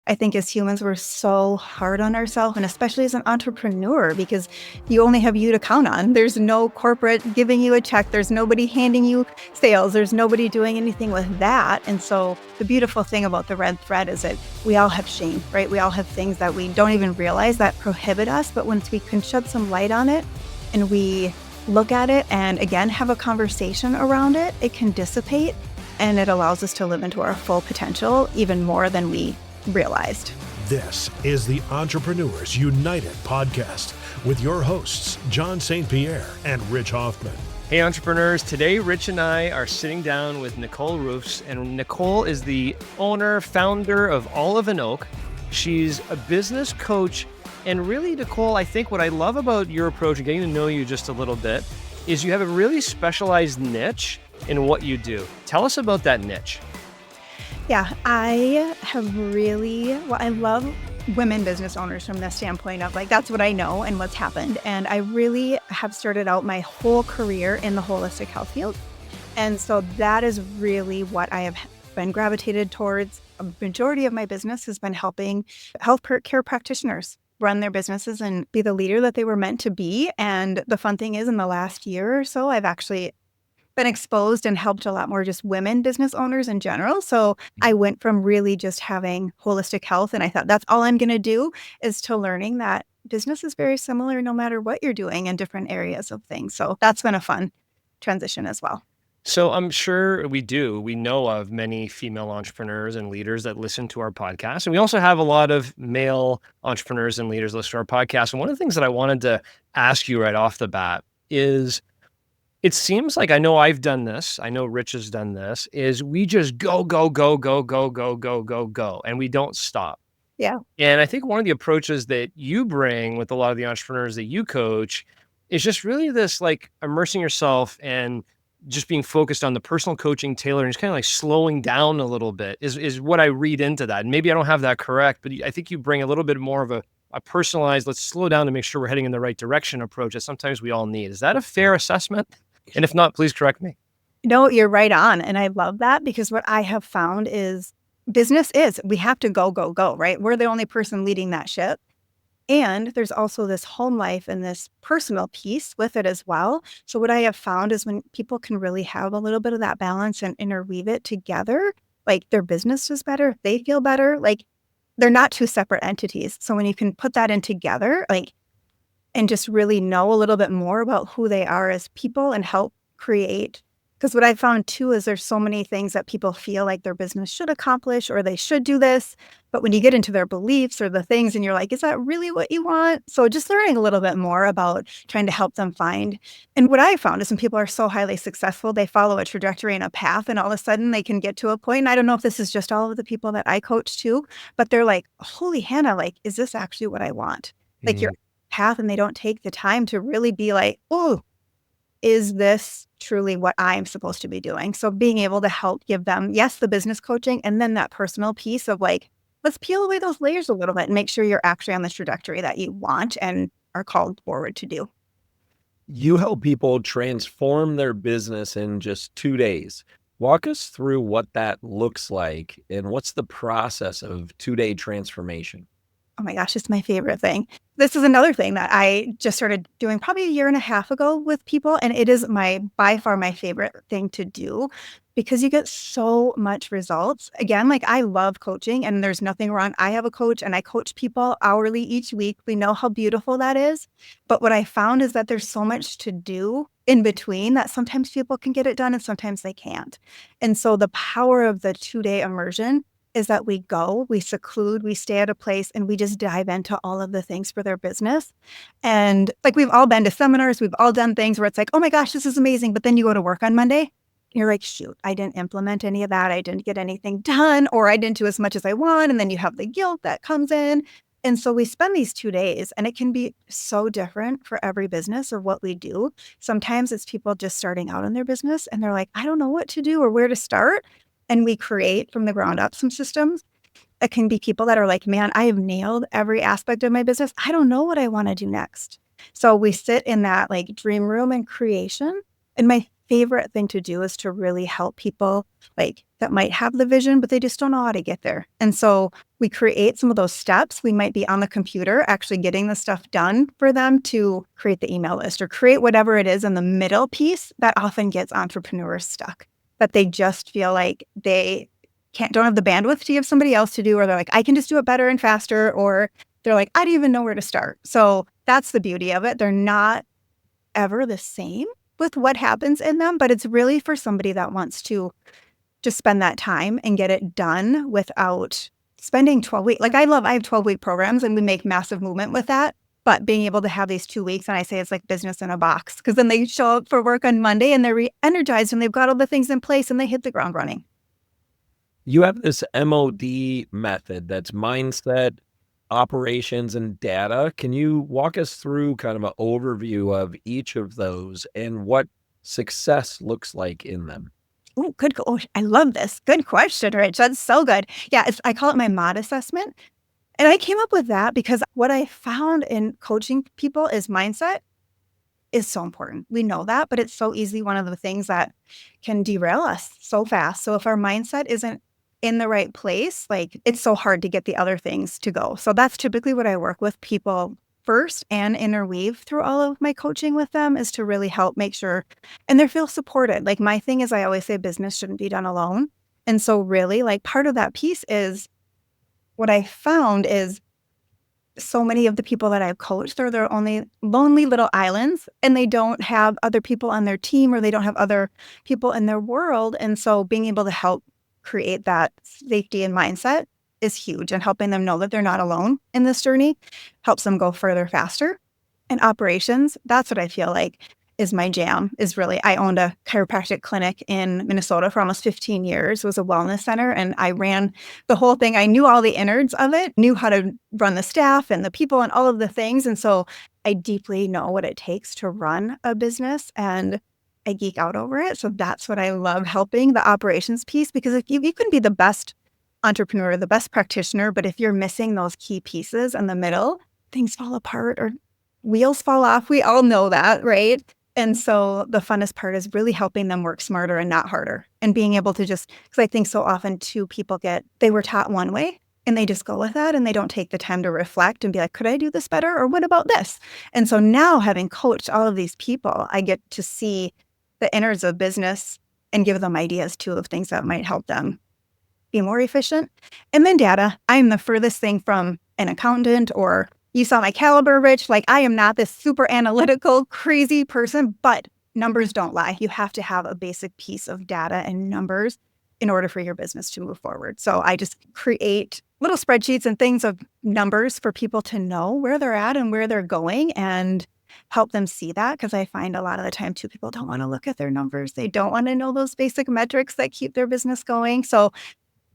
I think as humans, we're so hard on ourselves, and especially as an entrepreneur, because you only have you to count on. There's no corporate giving you a check. There's nobody handing you sales. There's nobody doing anything with that. And so the beautiful thing about the red thread is that we all have shame, right? We all have things that we don't even realize that prohibit us. But once we can shed some light on it and we look at it and again, have a conversation around it, it can dissipate and it allows us to live into our full potential even more than we realized. This is the Entrepreneurs United podcast with your hosts, John St. Pierre and Rich Hoffmann. Hey entrepreneurs, today Rich and I are sitting down with Nicole Roufs, and Nicole is the owner, founder of Olive and Oak. She's a business coach, and really, Nicole, I think what I love about your approach and getting to know you just a little bit is you have a really specialized niche in what you do. Tell us about that niche. Yeah, I love women business owners from the standpoint of that's what I know and what's happened. And I really have started out my whole career in the holistic health field. And so that is really what I have been gravitated towards. A majority of my business has been helping health care practitioners run their businesses and be the leader that they were meant to be. And the fun thing is, in the last year or so, I've actually been exposed and helped a lot more just women business owners in general. So I went from really just having holistic health, and I thought that's all I'm going to do, is to learning that business is very similar no matter what you're doing in different areas of things. So that's been a fun transition as well. So I'm sure we know of many female entrepreneurs and leaders that listen to our podcast. And we also have a lot of male entrepreneurs and leaders listen to our podcast. And one of the things that I wanted to ask you right off the bat is, it seems like, I know I've done this, I know Rich has done this, is we just go, and we don't stop. Yeah. And I think one of the approaches that you bring with a lot of the entrepreneurs that you coach is just really this immersing yourself and just being focused on the personal coaching, tailoring, just kind of slowing down a little bit is what I read into that. And maybe I don't have that correct, but I think you bring a little bit more of a personalized, let's slow down to make sure we're heading in the right direction approach that sometimes we all need. Is that a fair assessment? And if not, please correct me. No, you're right on. And I love that, because what I have found is we have to go, right? We're the only person leading that ship. And there's also this home life and this personal piece with it as well. So what I have found is when people can really have a little bit of that balance and interweave it together, their business is better, they feel better, they're not two separate entities. So when you can put that in together, and just really know a little bit more about who they are as people and help create. Because what I found too is there's so many things that people feel like their business should accomplish or they should do this. But when you get into their beliefs or the things and you're like, is that really what you want? So just learning a little bit more about trying to help them find. And what I found is when people are so highly successful, they follow a trajectory and a path, and all of a sudden they can get to a point. And I don't know if this is just all of the people that I coach too, but they're like, holy Hannah, is this actually what I want? You're path, and they don't take the time to really be oh, is this truly what I'm supposed to be doing? So being able to help give them, yes, the business coaching, and then that personal piece of let's peel away those layers a little bit and make sure you're actually on the trajectory that you want and are called forward to do. You help people transform their business in just 2 days. Walk us through what that looks like and what's the process of 2-day transformation. Oh my gosh, it's my favorite thing. This is another thing that I just started doing probably a year and a half ago with people. And it is by far my favorite thing to do, because you get so much results. Again, I love coaching, and there's nothing wrong. I have a coach and I coach people hourly each week. We know how beautiful that is. But what I found is that there's so much to do in between that sometimes people can get it done and sometimes they can't. And so the power of the 2-day immersion is that we seclude, we stay at a place, and we just dive into all of the things for their business. And we've all been to seminars, we've all done things where it's oh my gosh, this is amazing. But then you go to work on Monday, you're like, shoot, I didn't implement any of that. I didn't get anything done, or I didn't do as much as I want. And then you have the guilt that comes in. And so we spend these 2 days, and it can be so different for every business or what we do. Sometimes it's people just starting out in their business and they're like, I don't know what to do or where to start. And we create from the ground up some systems. It can be people that are like, man, I have nailed every aspect of my business. I don't know what I want to do next. So we sit in that dream room and creation And my favorite thing to do is to really help people like that might have the vision, but they just don't know how to get there. And so we create some of those steps. We might be on the computer actually getting the stuff done for them to create the email list or create whatever it is in the middle piece that often gets entrepreneurs stuck, that they just feel like they don't have the bandwidth to give somebody else to do, or they're like, I can just do it better and faster, or they're like, I don't even know where to start. So that's the beauty of it. They're not ever the same with what happens in them, but it's really for somebody that wants to just spend that time and get it done without spending 12 weeks. Like I have 12-week programs and we make massive movement with that. But being able to have these 2 weeks, and I say it's like business in a box, because then they show up for work on Monday and they're re-energized and they've got all the things in place and they hit the ground running. You have this MOD method that's mindset, operations, and data. Can you walk us through kind of an overview of each of those and what success looks like in them? Oh, good. Oh, I love this. Good question, Rich. That's so good. Yeah, I call it my MOD assessment. And I came up with that because what I found in coaching people is mindset is so important. We know that, but it's so easily one of the things that can derail us so fast. So if our mindset isn't in the right place, like it's so hard to get the other things to go. So that's typically what I work with people first and interweave through all of my coaching with them, is to really help make sure and they feel supported. Like my thing is, I always say business shouldn't be done alone. And so really like part of that piece is what I found is so many of the people that I've coached are their only lonely little islands, and they don't have other people on their team, or they don't have other people in their world. And so being able to help create that safety and mindset is huge, and helping them know that they're not alone in this journey helps them go further faster. And operations, that's what I feel like is my jam, is really, I owned a chiropractic clinic in Minnesota for almost 15 years. It was a wellness center, and I ran the whole thing. I knew all the innards of it, knew how to run the staff and the people and all of the things. And so I deeply know what it takes to run a business, and I geek out over it. So that's what I love, helping the operations piece, because if you can be the best entrepreneur, the best practitioner, but if you're missing those key pieces in the middle, things fall apart or wheels fall off. We all know that, right? And so the funnest part is really helping them work smarter and not harder, and being able to just, because I think so often too, people they were taught one way and they just go with that, and they don't take the time to reflect and be like, could I do this better? Or what about this? And so now, having coached all of these people, I get to see the innards of business and give them ideas too of things that might help them be more efficient. And then data. I'm the furthest thing from an accountant, or you saw my caliber, Rich. Like I am not this super analytical, crazy person, but numbers don't lie. You have to have a basic piece of data and numbers in order for your business to move forward. So I just create little spreadsheets and things of numbers for people to know where they're at and where they're going, and help them see that. Because I find a lot of the time too, people don't want to look at their numbers. They don't want to know those basic metrics that keep their business going. So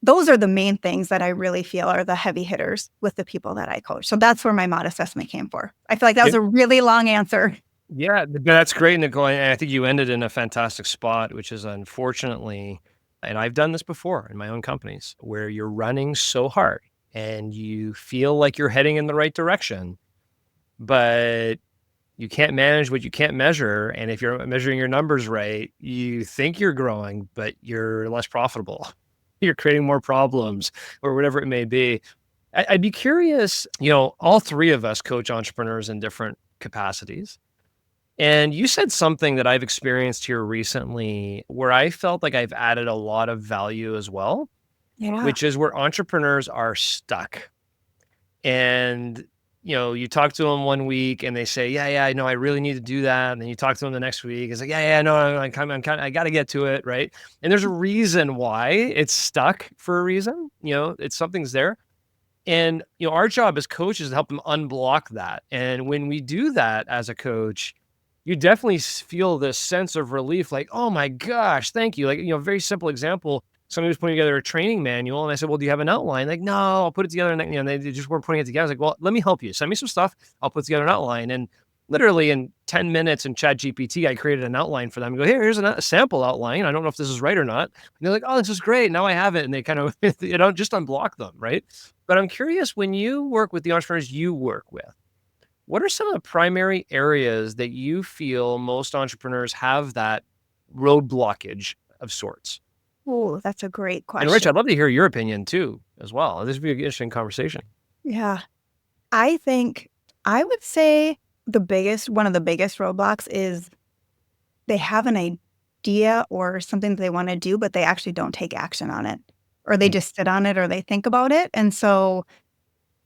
those are the main things that I really feel are the heavy hitters with the people that I coach. So that's where my MOD assessment came for. I feel like that was a really long answer. Yeah, that's great, Nicole. And I think you ended in a fantastic spot, which is unfortunately, and I've done this before in my own companies, where you're running so hard and you feel like you're heading in the right direction, but you can't manage what you can't measure. And if you're measuring your numbers right, you think you're growing, but you're less profitable. You're creating more problems, or whatever it may be. I'd be curious, all three of us coach entrepreneurs in different capacities. And you said something that I've experienced here recently where I felt like I've added a lot of value as well, Yeah. which is where entrepreneurs are stuck. And you talk to them one week and they say, yeah, I know I really need to do that. And then you talk to them the next week. It's like, yeah, no, I got to get to it. Right. And there's a reason why it's stuck, for a reason, it's something's there. And, our job as coaches is to help them unblock that. And when we do that as a coach, you definitely feel this sense of relief, like, oh my gosh, thank you. Like, very simple example. Somebody was putting together a training manual, and I said, well, do you have an outline? Like, no, I'll put it together. And they just weren't putting it together. I was like, well, let me help you. Send me some stuff. I'll put together an outline. And literally in 10 minutes in ChatGPT, I created an outline for them. I go, here's a sample outline. I don't know if this is right or not. And they're like, oh, this is great. Now I have it. And they kind of, just unblock them, right? But I'm curious, when you work with the entrepreneurs you work with, what are some of the primary areas that you feel most entrepreneurs have that roadblockage of sorts? Oh, that's a great question. And Rich, I'd love to hear your opinion too, as well. This would be an interesting conversation. Yeah. I think I would say one of the biggest roadblocks is they have an idea or something that they want to do, but they actually don't take action on it, or they just sit on it, or they think about it. And so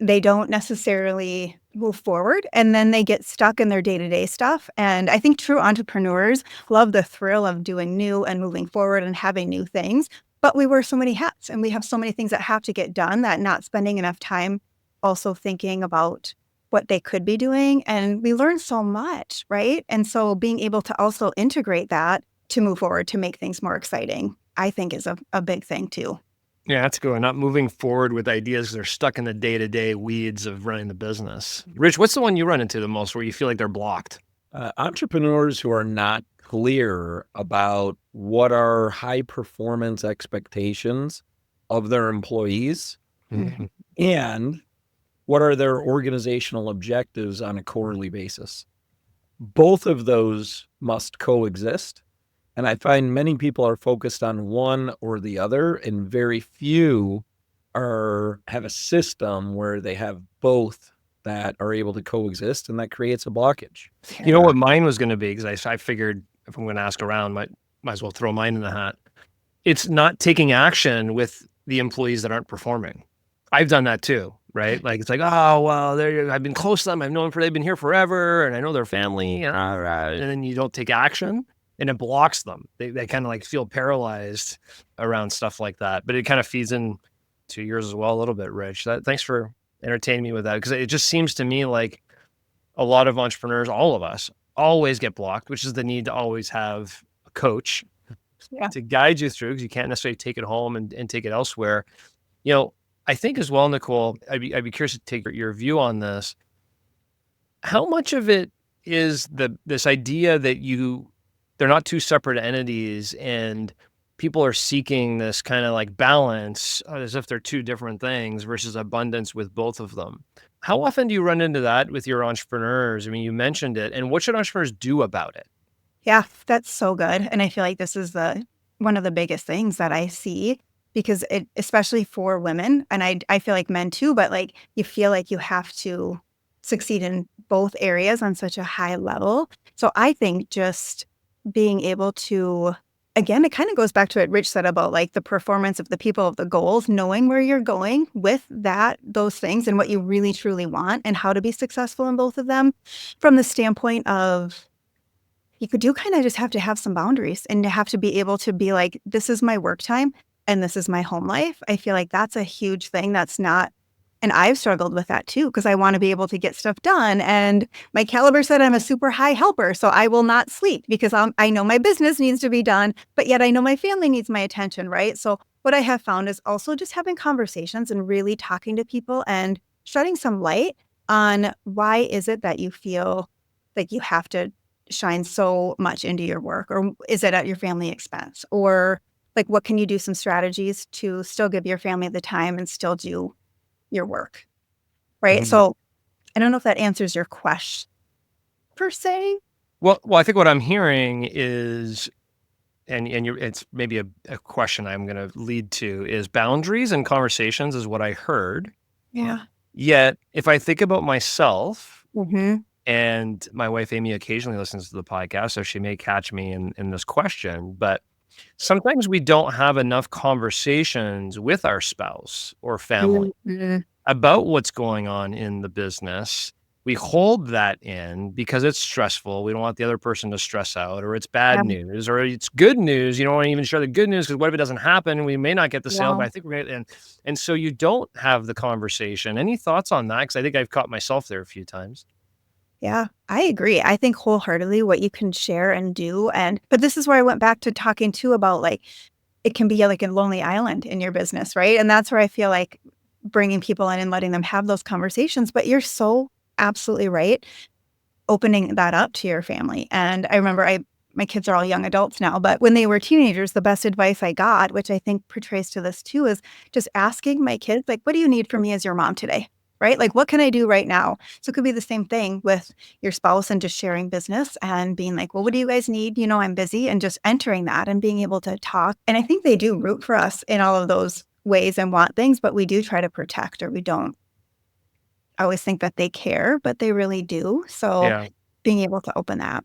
they don't necessarily move forward, and then they get stuck in their day-to-day stuff. And I think true entrepreneurs love the thrill of doing new and moving forward and having new things. But we wear so many hats and we have so many things that have to get done that not spending enough time also thinking about what they could be doing. And we learn so much, right? And so being able to also integrate that to move forward, to make things more exciting, I think is a big thing too. Yeah, that's good. Not moving forward with ideas because they're stuck in the day-to-day weeds of running the business. Rich, what's the one you run into the most where you feel like they're blocked? Entrepreneurs who are not clear about what are high performance expectations of their employees Mhm. and what are their organizational objectives on a quarterly basis. Both of those must coexist. And I find many people are focused on one or the other, and very few have a system where they have both that are able to coexist, and that creates a blockage. You know what mine was going to be? Because I figured if I'm going to ask around, might as well throw mine in the hat. It's not taking action with the employees that aren't performing. I've done that too, right? Like it's like, oh, well, I've been close to them. I've known they've been here forever, and I know their family. And, and then you don't take action, and it blocks them. They kind of like feel paralyzed around stuff like that. But it kind of feeds in to yours as well a little bit, Rich. Thanks for entertaining me with that, because it just seems to me like a lot of entrepreneurs, all of us, always get blocked, which is the need to always have a coach to guide you through, because you can't necessarily take it home and take it elsewhere. I think as well, Nicole, I'd be curious to take your view on this. How much of it is this idea that they're not two separate entities and people are seeking this kind of like balance as if they're two different things versus abundance with both of them? How often do you run into that with your entrepreneurs? I mean, you mentioned it, and what should entrepreneurs do about it? Yeah, that's so good. And I feel like this is one of the biggest things that I see, because especially for women, and I feel like men too, but like you feel like you have to succeed in both areas on such a high level. So I think just being able to, again, it kind of goes back to what Rich said about like the performance of the people, of the goals, knowing where you're going with those things and what you really truly want and how to be successful in both of them, from the standpoint of you do kind of just have to have some boundaries and to have to be able to be like, this is my work time and this is my home life. I feel like that's a huge thing that's not, and I've struggled with that too, because I want to be able to get stuff done. And my caliber said I'm a super high helper, so I will not sleep because I know my business needs to be done, but yet I know my family needs my attention, right? So what I have found is also just having conversations and really talking to people and shedding some light on why is it that you feel like you have to shine so much into your work, or is it at your family expense, or like what can you do, some strategies to still give your family the time and still do your work, right? Mhm. So I don't know if that answers your question per se. Well, I think what I'm hearing is, it's maybe a question I'm going to lead to, is boundaries and conversations is what I heard. Yeah. Yet, if I think about myself, Mm-hmm. and my wife Amy occasionally listens to the podcast, so she may catch me in this question, but sometimes we don't have enough conversations with our spouse or family Mm-hmm. about what's going on in the business. We hold that in because it's stressful. We don't want the other person to stress out, or it's bad news, or it's good news. You don't want to even share the good news because what if it doesn't happen? We may not get the sale, but I think we're going to. And so you don't have the conversation. Any thoughts on that? Because I think I've caught myself there a few times. Yeah, I agree. I think wholeheartedly what you can share and do. But this is where I went back to talking too about like, it can be like a lonely island in your business, right? And that's where I feel like bringing people in and letting them have those conversations. But you're so absolutely right, opening that up to your family. And I remember my kids are all young adults now, but when they were teenagers, the best advice I got, which I think portrays to this too, is just asking my kids, like, what do you need from me as your mom today? right? Like, what can I do right now? So it could be the same thing with your spouse and just sharing business and being like, well, what do you guys need? I'm busy, and just entering that and being able to talk. And I think they do root for us in all of those ways and want things, but we do try to protect, or we don't always think that they care, but they really do. So Yeah. being able to open that.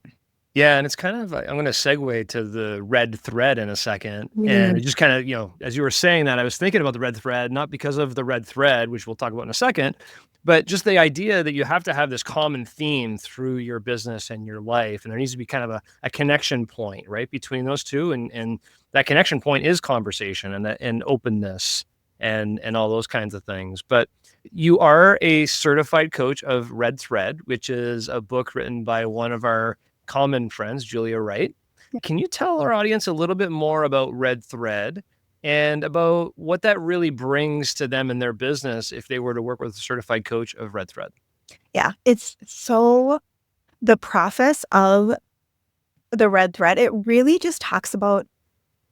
Yeah, and it's kind of I'm going to segue to the red thread in a second. And Mm. it just kind of, as you were saying that, I was thinking about the red thread, not because of the red thread, which we'll talk about in a second, but just the idea that you have to have this common theme through your business and your life. And there needs to be kind of a connection point, right, between those two. And that connection point is conversation and openness and all those kinds of things. But you are a certified coach of Red Thread, which is a book written by one of our common friends, Julia Wright. Can you tell our audience a little bit more about Red Thread and about what that really brings to them in their business if they were to work with a certified coach of Red Thread? Yeah, it's so the process of the red thread, it really just talks about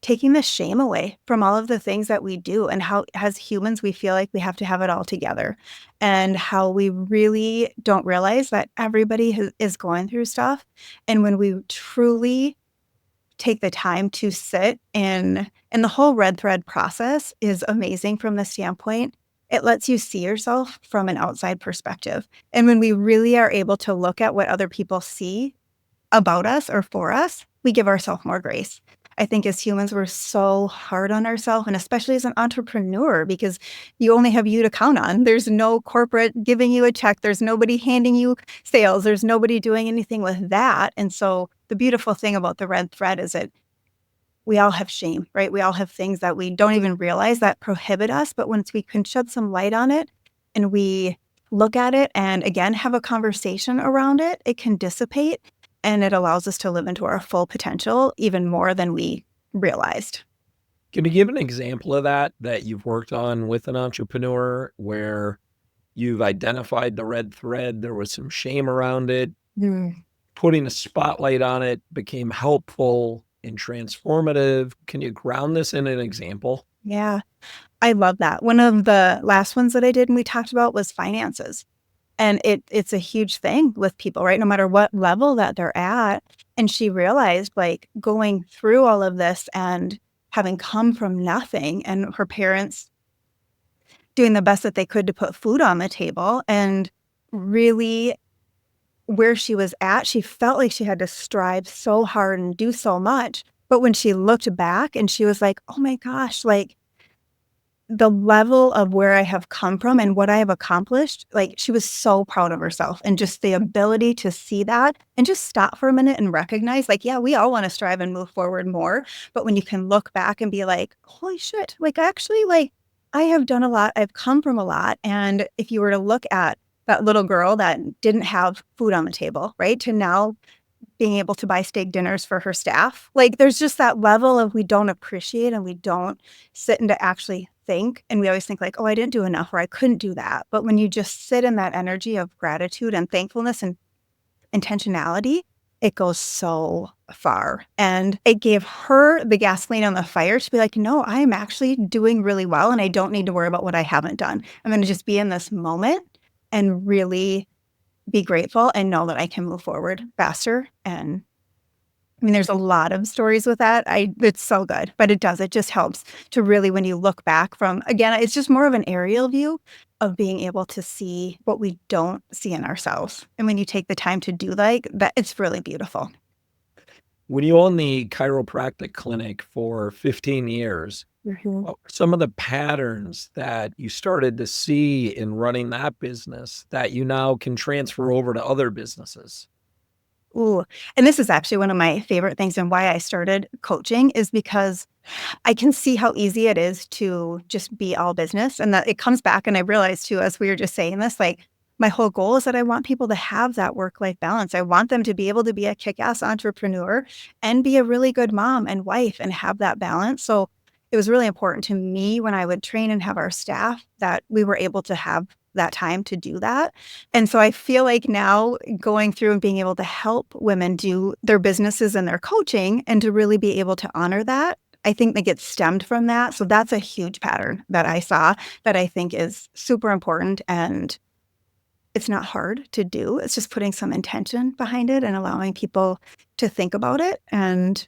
taking the shame away from all of the things that we do, and how, as humans, we feel like we have to have it all together, and how we really don't realize that everybody is going through stuff. And when we truly take the time to sit and the whole red thread process is amazing from the standpoint, it lets you see yourself from an outside perspective. And when we really are able to look at what other people see about us or for us, we give ourselves more grace. I think as humans, we're so hard on ourselves, and especially as an entrepreneur, because you only have you to count on. There's no corporate giving you a check. There's nobody handing you sales. There's nobody doing anything with that. And so the beautiful thing about the red thread is that we all have shame, right? We all have things that we don't even realize that prohibit us. But once we can shed some light on it and we look at it and, again, have a conversation around it, it can dissipate. And it allows us to live into our full potential even more than we realized. Can you give an example of that you've worked on with an entrepreneur where you've identified the red thread, there was some shame around it, putting a spotlight on it became helpful and transformative? Can you ground this in an example? Yeah, I love that. One of the last ones that I did and we talked about was finances. And it's a huge thing with people, right? No matter what level that they're at. And she realized, like, going through all of this and having come from nothing, and her parents doing the best that they could to put food on the table, and really where she was at, she felt like she had to strive so hard and do so much. But when she looked back and she was like, oh my gosh, like, the level of where I have come from and what I have accomplished, like, she was so proud of herself, and just the ability to see that and just stop for a minute and recognize, like, yeah, we all want to strive and move forward more. But when you can look back and be like, holy shit, like, actually, like, I have done a lot. I've come from a lot. And if you were to look at that little girl that didn't have food on the table, right, to now being able to buy steak dinners for her staff, like, there's just that level of we don't appreciate and we don't sit and to actually think. And we always think like, oh, I didn't do enough, or I couldn't do that. But when you just sit in that energy of gratitude and thankfulness and intentionality, it goes so far. And it gave her the gasoline on the fire to be like, no, I am actually doing really well, and I don't need to worry about what I haven't done. I'm going to just be in this moment and really be grateful and know that I can move forward faster. And I mean, there's a lot of stories with that. It's so good, but it just helps to really, when you look back from, again, it's just more of an aerial view of being able to see what we don't see in ourselves. And when you take the time to do like that, it's really beautiful. When you own the chiropractic clinic for 15 years, what were some of the patterns that you started to see in running that business that you now can transfer over to other businesses? Ooh, and this is actually one of my favorite things, and why I started coaching is because I can see how easy it is to just be all business, and that it comes back. And I realized too, as we were just saying this, like, my whole goal is that I want people to have that work-life balance. I want them to be able to be a kick-ass entrepreneur and be a really good mom and wife and have that balance. So it was really important to me when I would train and have our staff that we were able to have that time to do that. And so I feel like now going through and being able to help women do their businesses and their coaching, and to really be able to honor that, I think that gets stemmed from that. So that's a huge pattern that I saw that I think is super important. And It's not hard to do. It's just putting some intention behind it and allowing people to think about it. And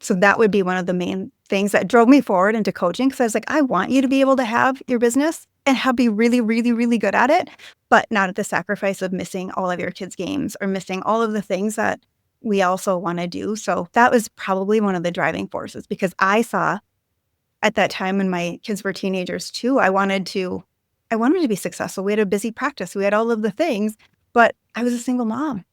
so that would be one of the main things that drove me forward into coaching, because I was like, I want you to be able to have your business and be really, really, really good at it, but not at the sacrifice of missing all of your kids' games or missing all of the things that we also want to do. So that was probably one of the driving forces, because I saw at that time when my kids were teenagers too, I wanted to be successful. We had a busy practice. We had all of the things, but I was a single mom.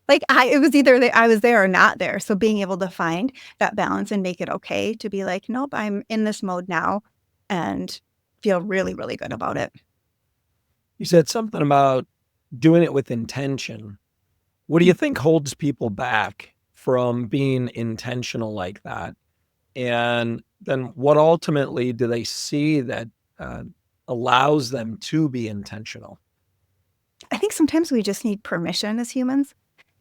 Like it was either I was there or not there. So being able to find that balance and make it okay to be like, nope, I'm in this mode now, and feel really, really good about it. You said something about doing it with intention. What do you think holds people back from being intentional like that? And then what ultimately do they see that allows them to be intentional? I think sometimes we just need permission as humans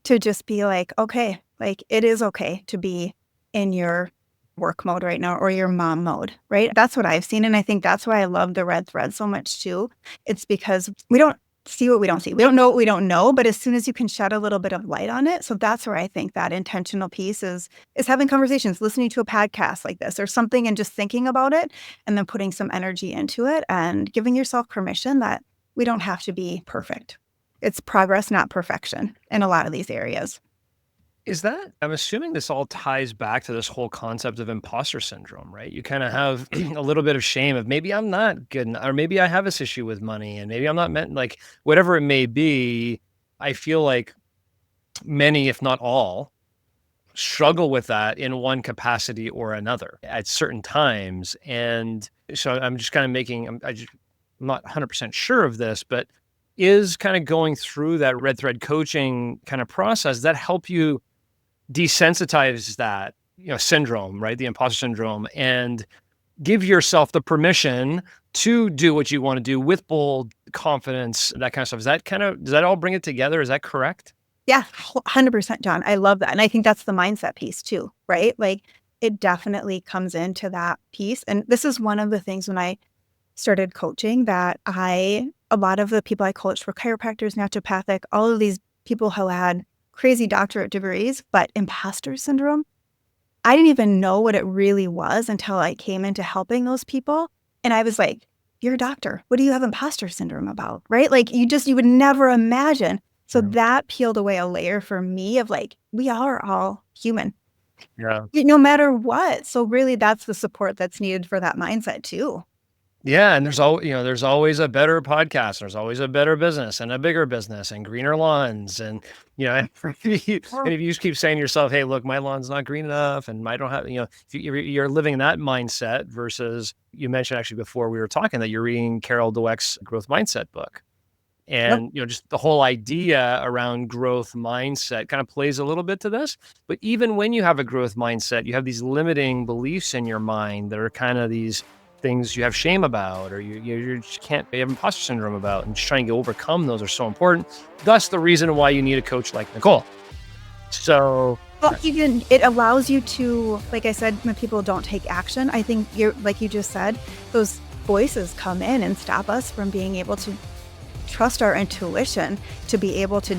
to just be like, okay, like it is okay to be in your work mode right now or your mom mode, right? That's what I've seen. And I think that's why I love the RedThread so much too. It's because we don't see what we don't see. We don't know what we don't know, but as soon as you can shed a little bit of light on it. So that's where I think that intentional piece is having conversations, listening to a podcast like this or something, and just thinking about it and then putting some energy into it and giving yourself permission that we don't have to be perfect. It's progress, not perfection in a lot of these areas. I'm assuming this all ties back to this whole concept of imposter syndrome, right? You kind of have a little bit of shame of maybe I'm not good enough, or maybe I have this issue with money and maybe I'm not meant, like whatever it may be. I feel like many, if not all, struggle with that in one capacity or another at certain times. And so I'm just kind of I'm not 100% sure of this, but is kind of going through that RedThread coaching kind of process that help you desensitize that, syndrome, right? The imposter syndrome, and give yourself the permission to do what you want to do with bold confidence, that kind of stuff. Does that all bring it together? Is that correct? Yeah, 100%, John. I love that. And I think that's the mindset piece too, right? Like it definitely comes into that piece. And this is one of the things when I started coaching that a lot of the people I coached were chiropractors, naturopathic, all of these people who had crazy doctorate degrees, but imposter syndrome, I didn't even know what it really was until I came into helping those people. And I was like, you're a doctor. What do you have imposter syndrome about? Right? Like you would never imagine. So that peeled away a layer for me of like, we are all human. Yeah. No matter what. So really that's the support that's needed for that mindset too. Yeah, and there's always a better podcast. There's always a better business and a bigger business and greener lawns. And, if you just keep saying to yourself, hey, look, my lawn's not green enough and I don't have, if you're living that mindset versus, you mentioned actually before we were talking that you're reading Carol Dweck's growth mindset book. And, just the whole idea around growth mindset kind of plays a little bit to this. But even when you have a growth mindset, you have these limiting beliefs in your mind that are kind of these things you have shame about, or you have imposter syndrome about, and just trying to overcome those are so important. Thus the reason why you need a coach like Nicole. So it allows you to, like I said, when people don't take action, I think like you just said, those voices come in and stop us from being able to trust our intuition to be able to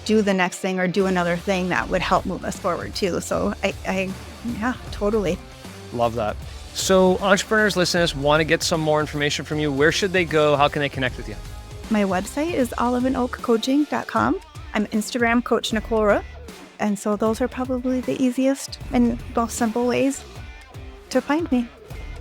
do the next thing or do another thing that would help move us forward too. So I totally love that. So entrepreneurs listeners want to get some more information from you. Where should they go? How can they connect with you? My website is oliveandoakcoaching.com. I'm Instagram Coach Nicole Roufs. And so those are probably the easiest and most simple ways to find me.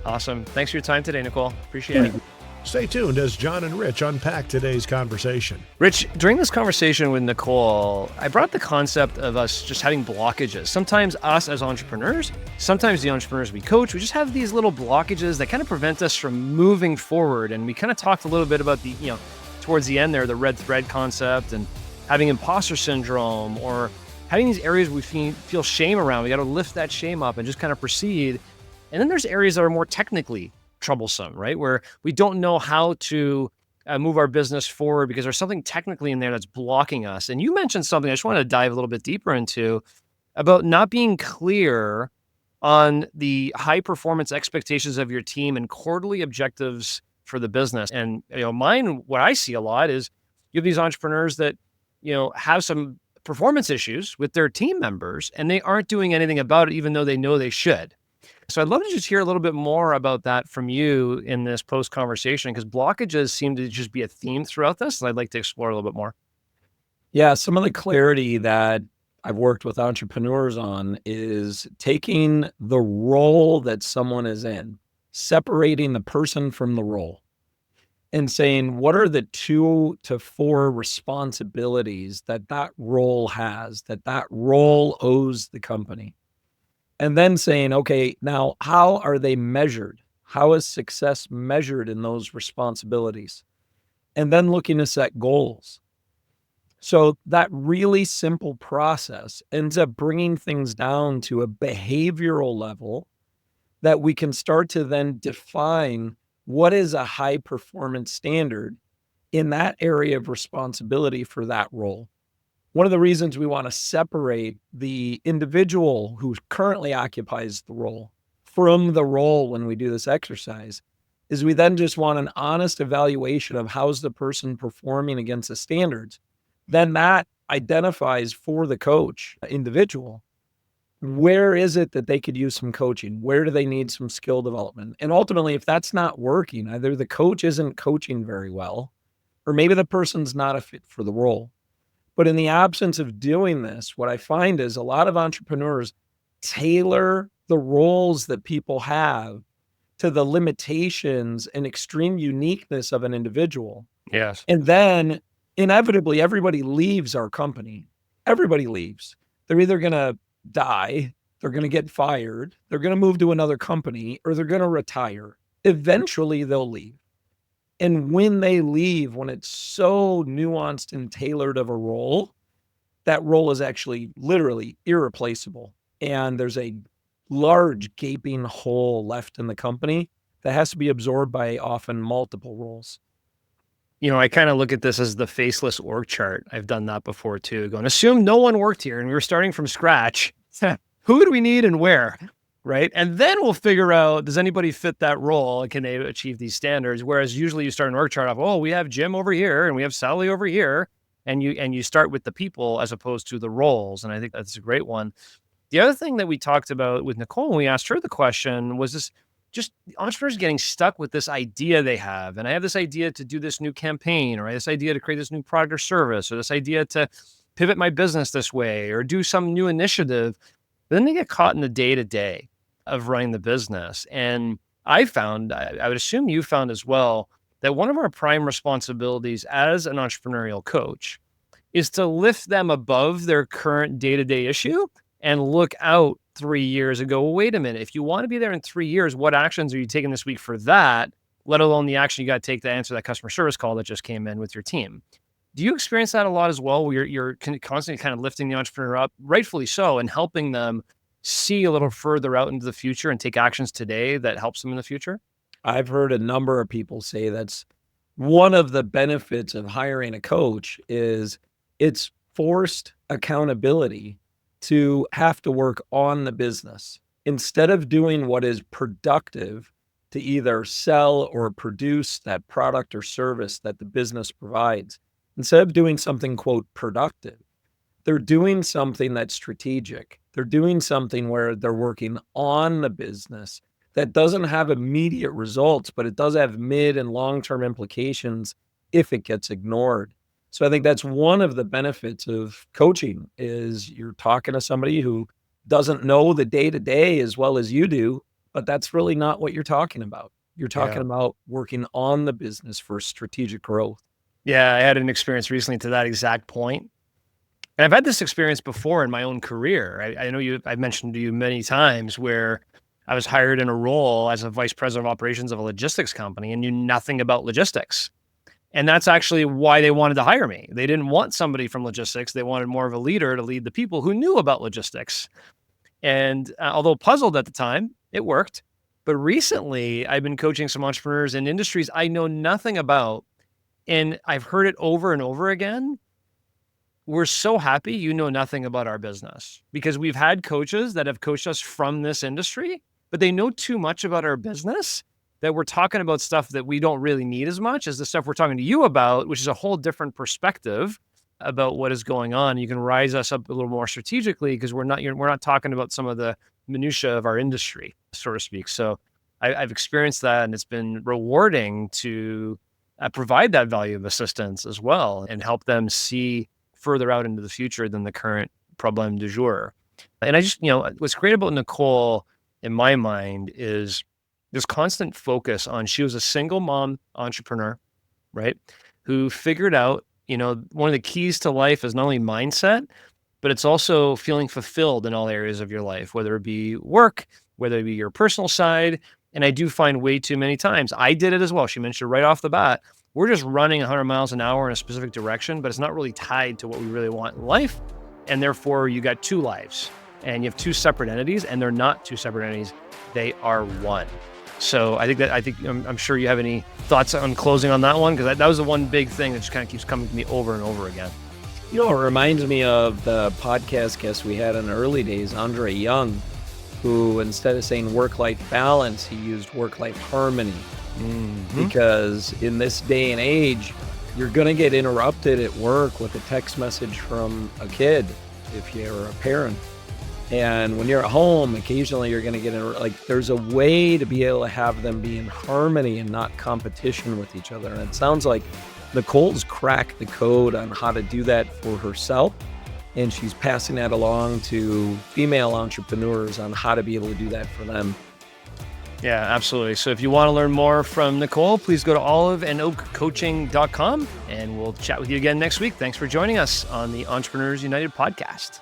Awesome. Thanks for your time today, Nicole. Appreciate it. Stay tuned as John and Rich unpack today's conversation. Rich, during this conversation with Nicole, I brought the concept of us just having blockages. Sometimes us as entrepreneurs, sometimes the entrepreneurs we coach, we just have these little blockages that kind of prevent us from moving forward. And we kind of talked a little bit about towards the end there, the RedThread concept and having imposter syndrome or having these areas we feel shame around. We got to lift that shame up and just kind of proceed. And then there's areas that are more technically troublesome, right? Where we don't know how to move our business forward because there's something technically in there that's blocking us. And you mentioned something I just want to dive a little bit deeper into about not being clear on the high performance expectations of your team and quarterly objectives for the business. And, mine, what I see a lot is you have these entrepreneurs that, have some performance issues with their team members and they aren't doing anything about it, even though they know they should. So I'd love to just hear a little bit more about that from you in this post conversation, because blockages seem to just be a theme throughout this. And I'd like to explore a little bit more. Yeah, some of the clarity that I've worked with entrepreneurs on is taking the role that someone is in, separating the person from the role, and saying, what are the 2 to 4 responsibilities that role has, that role owes the company? And then saying, okay, now how are they measured? How is success measured in those responsibilities? And then looking to set goals. So that really simple process ends up bringing things down to a behavioral level that we can start to then define what is a high performance standard in that area of responsibility for that role. One of the reasons we want to separate the individual who currently occupies the role from the role when we do this exercise is we then just want an honest evaluation of how's the person performing against the standards. Then that identifies for the coach individual, where is it that they could use some coaching? Where do they need some skill development? And ultimately, if that's not working, either the coach isn't coaching very well, or maybe the person's not a fit for the role. But in the absence of doing this, what I find is a lot of entrepreneurs tailor the roles that people have to the limitations and extreme uniqueness of an individual. Yes. And then inevitably, everybody leaves our company. Everybody leaves. They're either going to die, they're going to get fired, they're going to move to another company, or they're going to retire. Eventually, they'll leave. And when they leave, when it's so nuanced and tailored of a role, that role is actually literally irreplaceable. And there's a large gaping hole left in the company that has to be absorbed by often multiple roles. I kind of look at this as the faceless org chart. I've done that before too. Going, assume no one worked here and we were starting from scratch. Who do we need and where? Right. And then we'll figure out, does anybody fit that role? Can they achieve these standards? Whereas usually you start an org chart off, oh, we have Jim over here and we have Sally over here. And you start with the people as opposed to the roles. And I think that's a great one. The other thing that we talked about with Nicole when we asked her the question was this, just entrepreneurs getting stuck with this idea they have. And I have this idea to do this new campaign, or this idea to create this new product or service, or this idea to pivot my business this way, or do some new initiative. But then they get caught in the day-to-day of running the business. And I found, I would assume you found as well, that one of our prime responsibilities as an entrepreneurial coach is to lift them above their current day-to-day issue and look out 3 years and go, well, wait a minute, if you want to be there in 3 years, what actions are you taking this week for that, let alone the action you got to take to answer that customer service call that just came in with your team? Do you experience that a lot as well, where you're constantly kind of lifting the entrepreneur up, rightfully so, and helping them see a little further out into the future and take actions today that helps them in the future? I've heard a number of people say that's one of the benefits of hiring a coach is it's forced accountability to have to work on the business instead of doing what is productive to either sell or produce that product or service that the business provides. Instead of doing something, quote, productive, they're doing something that's strategic. They're doing something where they're working on the business that doesn't have immediate results, but it does have mid and long-term implications if it gets ignored. So I think that's one of the benefits of coaching is you're talking to somebody who doesn't know the day-to-day as well as you do, but that's really not what you're talking about. You're talking about working on the business for strategic growth. Yeah, I had an experience recently to that exact point. And I've had this experience before in my own career. I know I've mentioned to you many times where I was hired in a role as a vice president of operations of a logistics company and knew nothing about logistics. And that's actually why they wanted to hire me. They didn't want somebody from logistics. They wanted more of a leader to lead the people who knew about logistics. And although puzzled at the time, it worked. But recently, I've been coaching some entrepreneurs in industries I know nothing about. And I've heard it over and over again. We're so happy you know nothing about our business, because we've had coaches that have coached us from this industry, but they know too much about our business that we're talking about stuff that we don't really need as much as the stuff we're talking to you about, which is a whole different perspective about what is going on. You can rise us up a little more strategically because we're not talking about some of the minutia of our industry, so to speak. So I've experienced that, and it's been rewarding to provide that value of assistance as well and help them see further out into the future than the current problem du jour. And I just, what's great about Nicole in my mind is this constant focus on, she was a single mom entrepreneur, right? Who figured out, one of the keys to life is not only mindset, but it's also feeling fulfilled in all areas of your life, whether it be work, whether it be your personal side. And I do find way too many times, I did it as well. She mentioned right off the bat, we're just running 100 miles an hour in a specific direction, but it's not really tied to what we really want in life. And therefore you got two lives and you have two separate entities, and they're not two separate entities. They are one. So I'm sure you have any thoughts on closing on that one, because that was the one big thing that just kind of keeps coming to me over and over again. It reminds me of the podcast guest we had in the early days, Andre Young, who instead of saying work-life balance, he used work-life harmony. Mm-hmm. Because in this day and age, you're going to get interrupted at work with a text message from a kid if you're a parent. And when you're at home, occasionally you're going to get there's a way to be able to have them be in harmony and not competition with each other. And it sounds like Nicole's cracked the code on how to do that for herself. And she's passing that along to female entrepreneurs on how to be able to do that for them. Yeah, absolutely. So if you want to learn more from Nicole, please go to oliveandoakcoaching.com, and we'll chat with you again next week. Thanks for joining us on the Entrepreneurs United podcast.